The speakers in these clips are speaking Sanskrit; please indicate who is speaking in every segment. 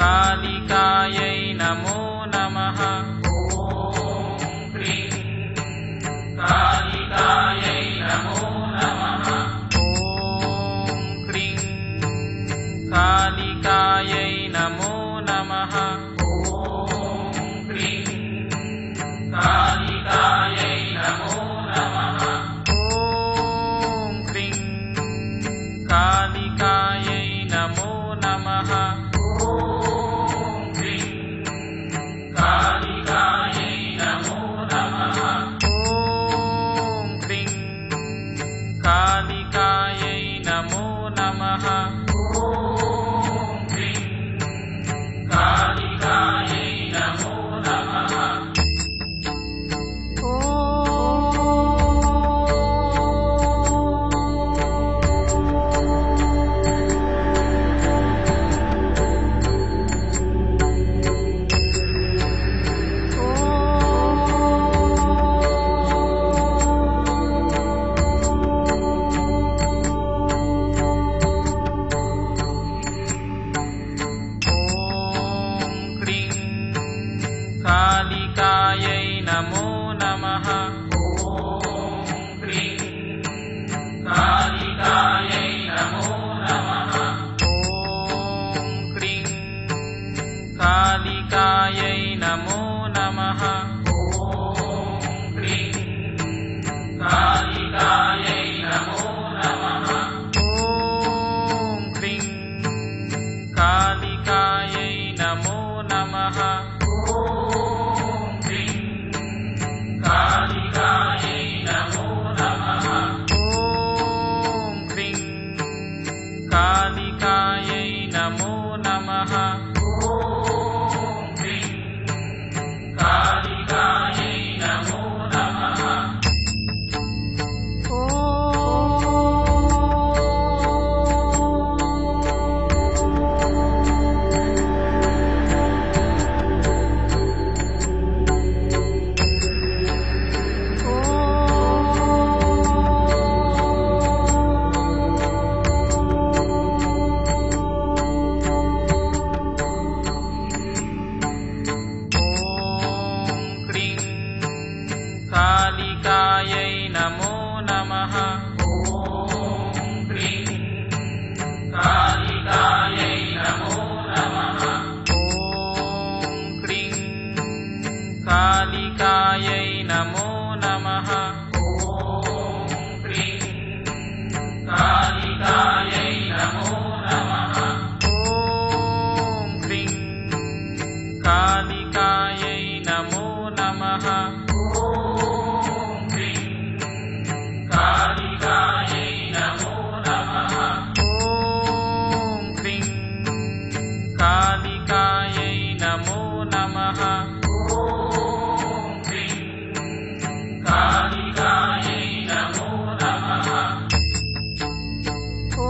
Speaker 1: कालिकायै नमो नमः। ॐ क्रीं कालिकायै नमो नमः। ॐ क्रीं कालिकायै नमो नमः। ॐ क्रीं कालिकायै नमो नमः। ॐ क्रीं कालिकायै नमो नमः। ॐ क्रीं कालिकायै नमो नमः। ॐ क्रीं कालिकायै नमो नमः। ॐ क्रीं कालिकायै नमो नमः। कालिकायै नमो नमः। ॐ क्रीं कालिकायै नमो नमः। ॐ क्रीं कालिकायै नमो नमः। ॐ क्रीं कालिकायै नमो नमः। ॐ क्रीं कालिकायै नमो नमः। कालिकायै नमो नमः। ॐ क्रीं कालिकायै नमो नमः। ॐ क्रीं कालिकायै नमो नमः। कालिकायै नमो नमः। ॐ क्रीं कालिकायै नमो नमः। ॐ क्रीं कालिकायै नमो नमः। ॐ क्रीं कालिकायै नमो नमः। ॐ क्रीं कालिकायै नमो नमः। कालिकायै नमो नमः। ॐ क्रीं कालिकायै नमो नमः। ॐ क्रीं कालिकायै नमो नमः। ॐ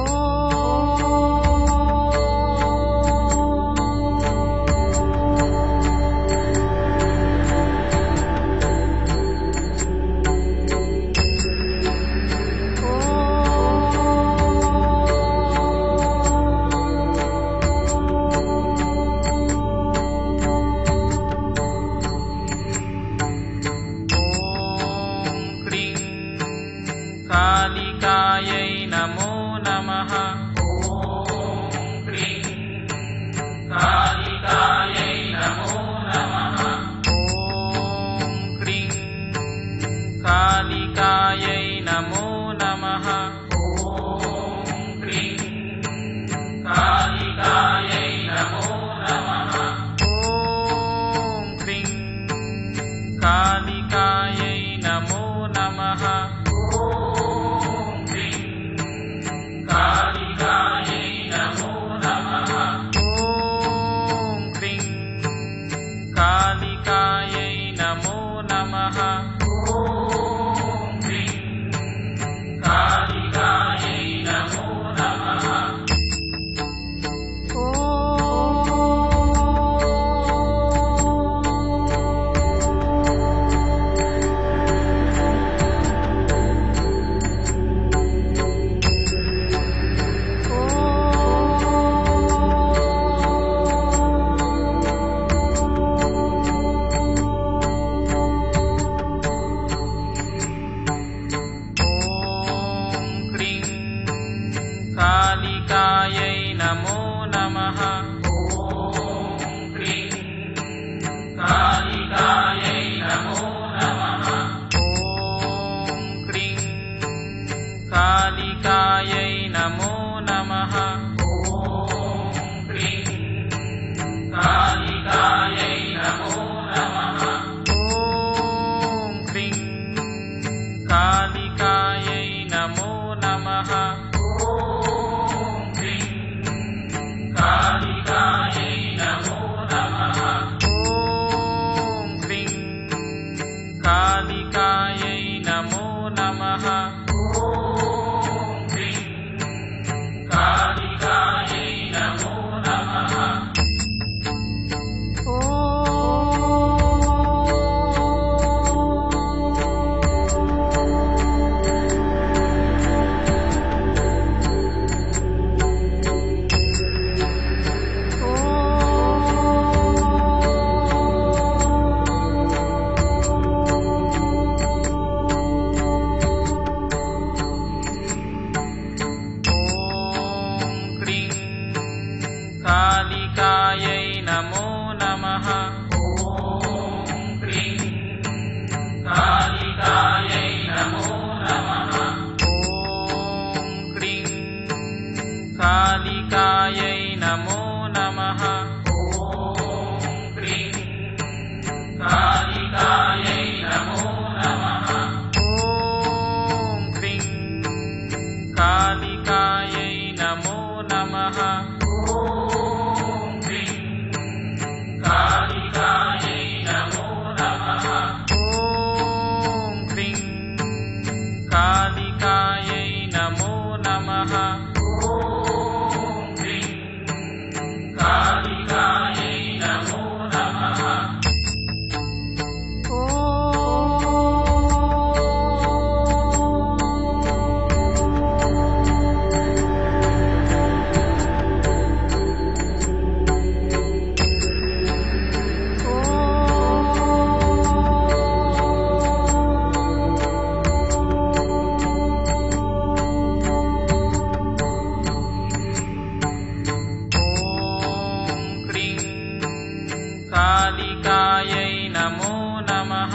Speaker 1: कालिकायै नमो नमः।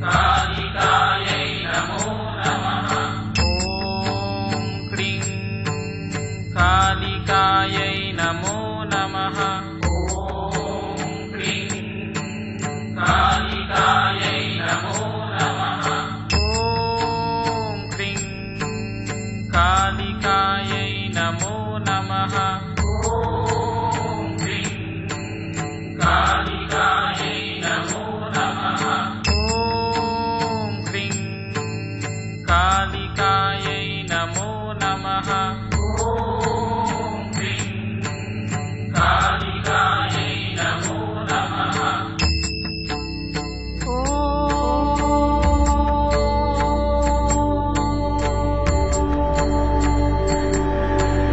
Speaker 1: कालिकायै नमो नमः। क्रीं कालिकायै नमो नमः। क्रीं कालिकायै नमो नमः। क्रीं कालिकायै नमो नमः। क्रीं कालिकायै नमो नमः। क्रीं कालिकायै नमो नमः। क्रीं कालिकायै नमो नमः।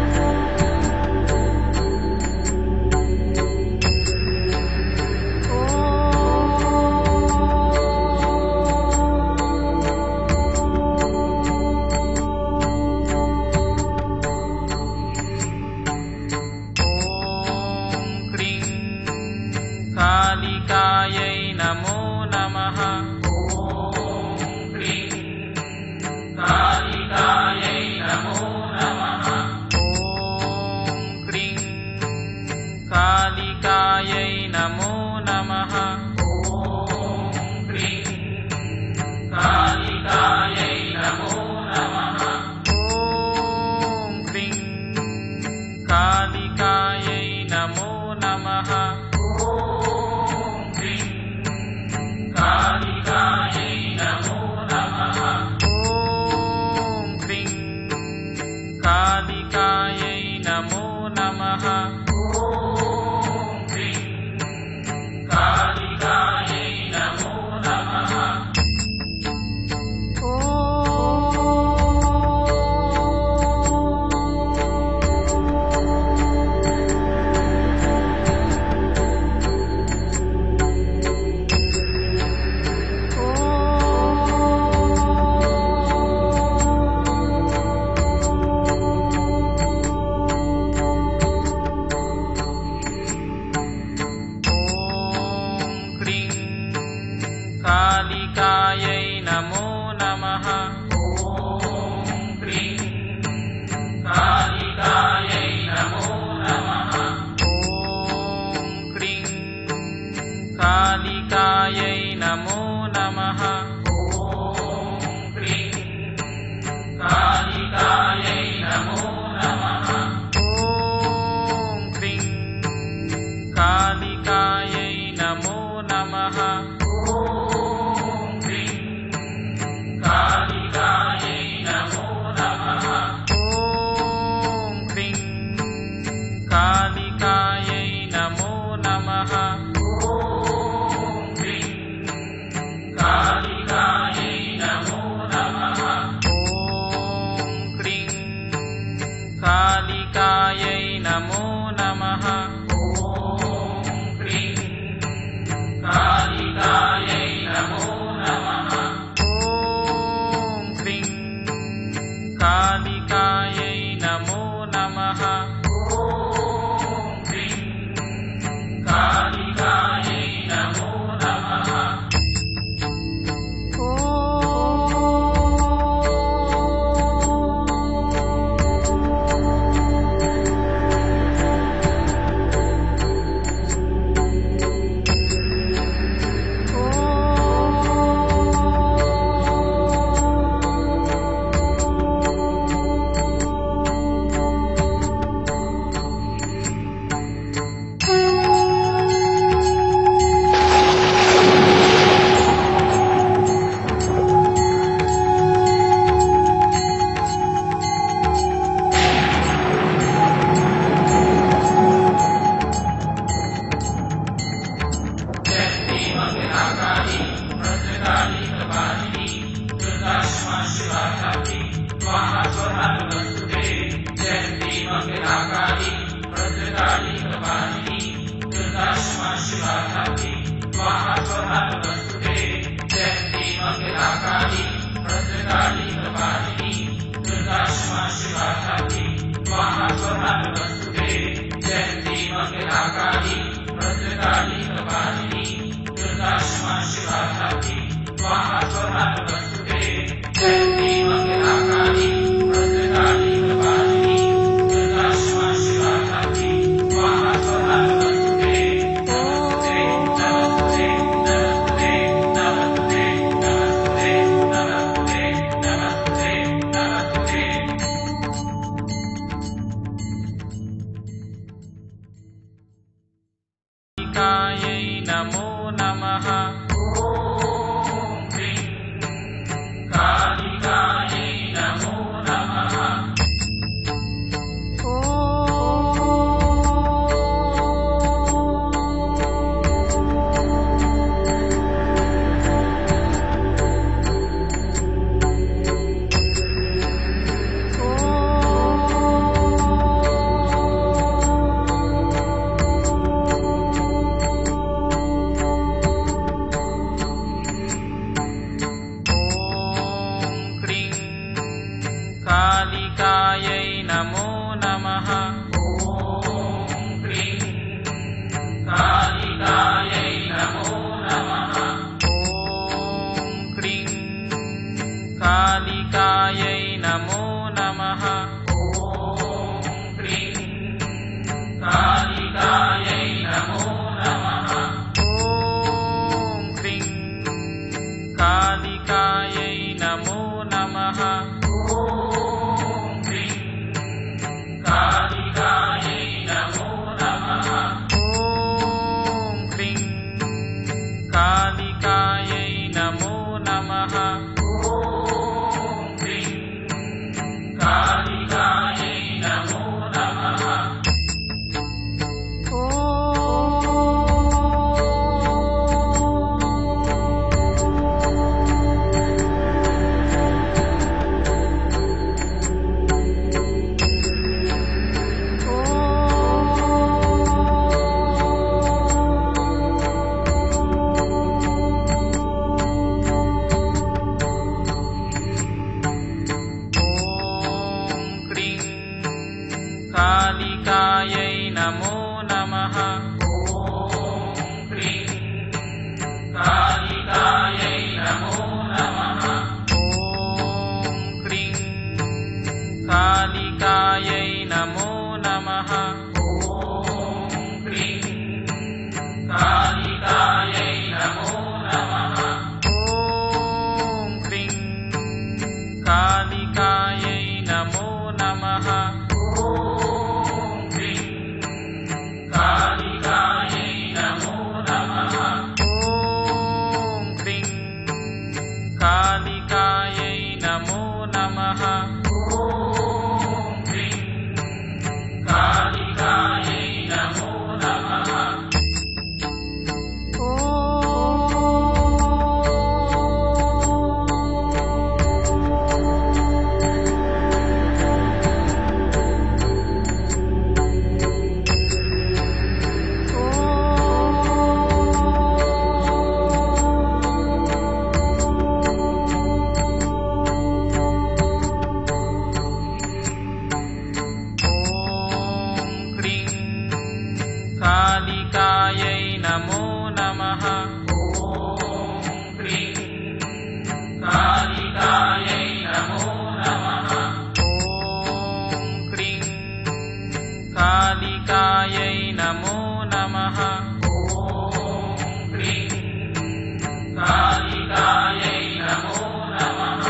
Speaker 1: कालिकायै नमो नमः। क्रीं कालिकायै नमो नमः। क्रीं कालिकायै नमो नमः। क्रीं कालिकायै नमो नमः। क्रीं कालिकायै नमो नमः। कालिकायै नमो नमः। क्रीं कालिकायै नमो नमः। क्रीं कालिकायै नमो नमः। कालिकायै नमो नमः। क्रीं कालिकायै नमो नमः। क्रीं कालिकायै नमो नमः। क्रीं कालिकायै नमो नमः। क्रीं कालिकायै नमो नमः। कालिकायै नमो नमः। क्रीं कालिकायै नमो नमः। क्रीं कालिकायै नमो नमः। क्रीं कालिकायै नमो नमः। क्रीं कालिकायै नमो नमः। क्रीं कालिकायै नमो नमः। क्रीं कालिकायै नमो नमः। ॐ क्रीं कालिकायै नमो नमः। कालिकायै नमो नमः। ॐ क्रीं कालिकायै नमो नमः। ॐ क्रीं कालिकायै नमो नमः। ॐ क्रीं कालिकायै नमो नमः। ॐ क्रीं कालिकायै नमो नमः। कालिकायै नमो नमः। ॐ क्रीं कालिकायै नमो नमः। ॐ क्रीं कालिकायै नमो नमः। कालिकायै नमो नमः। ॐ क्रीं कालिकायै नमो नमः। ॐ क्रीं कालिकायै नमो नमः। ॐ क्रीं कालिकायै नमो नमः। ॐ क्रीं कालिकायै नमो नमः। कालिकायै नमो नमः। ॐ क्रीं कालिकायै नमो नमः। ॐ क्रीं कालिकायै नमो नमः। कालिकायै नमो नमः। ॐ क्रीं कालिकायै नमो नमः। ॐ क्रीं कालिकायै नमो नमः। ॐ क्रीं कालिकायै नमो नमः। ॐ क्रीं कालिकायै नमो नमः।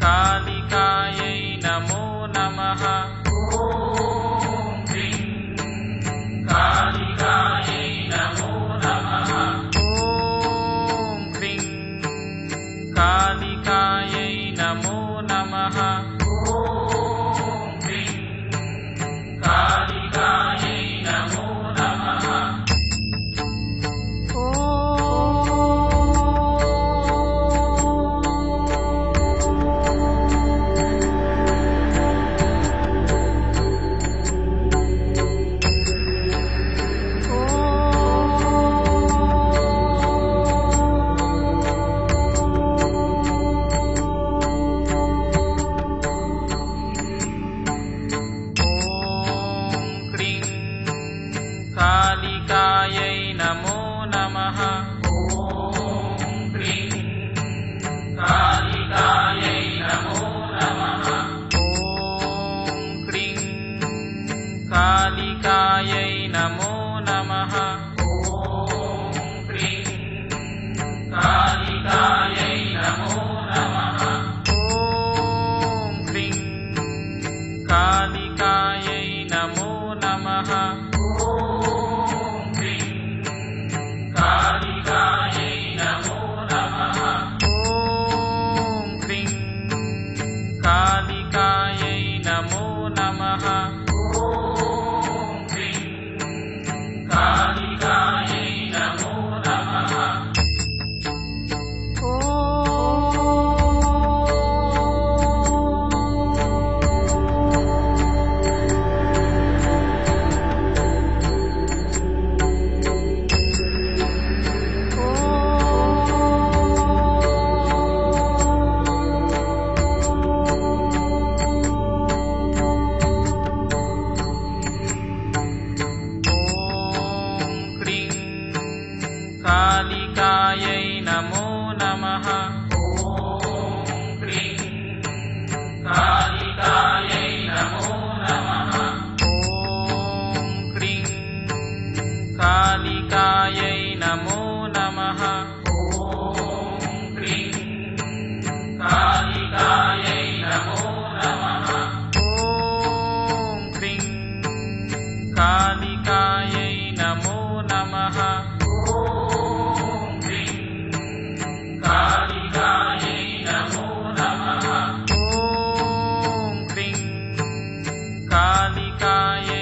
Speaker 1: कालिकायै नमो नमः। ॐ क्रीं कालिकायै नमो नमः। ॐ क्रीं कालिकायै नमो नमः। कालिकायै नमो नमः। ॐ क्रीं कालिकायै नमो नमः। ॐ क्रीं कालिकायै नमो नमः। ॐ क्रीं कालिकायै नमो नमः। ॐ क्रीं कालिकायै नमो नमः। नमः ॐ क्रीं कालिकायै नमो नमः कालिकायै नमो नमः ॐ क्रीं कालिकायै नमो नमः ॐ क्रीं कालिकायै नमो नमः ॐ क्रीं कालिकायै नमो नमः ॐ क्रीं कालिकायै नमो नमः कालिकायै नमो नमः ॐ क्रीं कालिकायै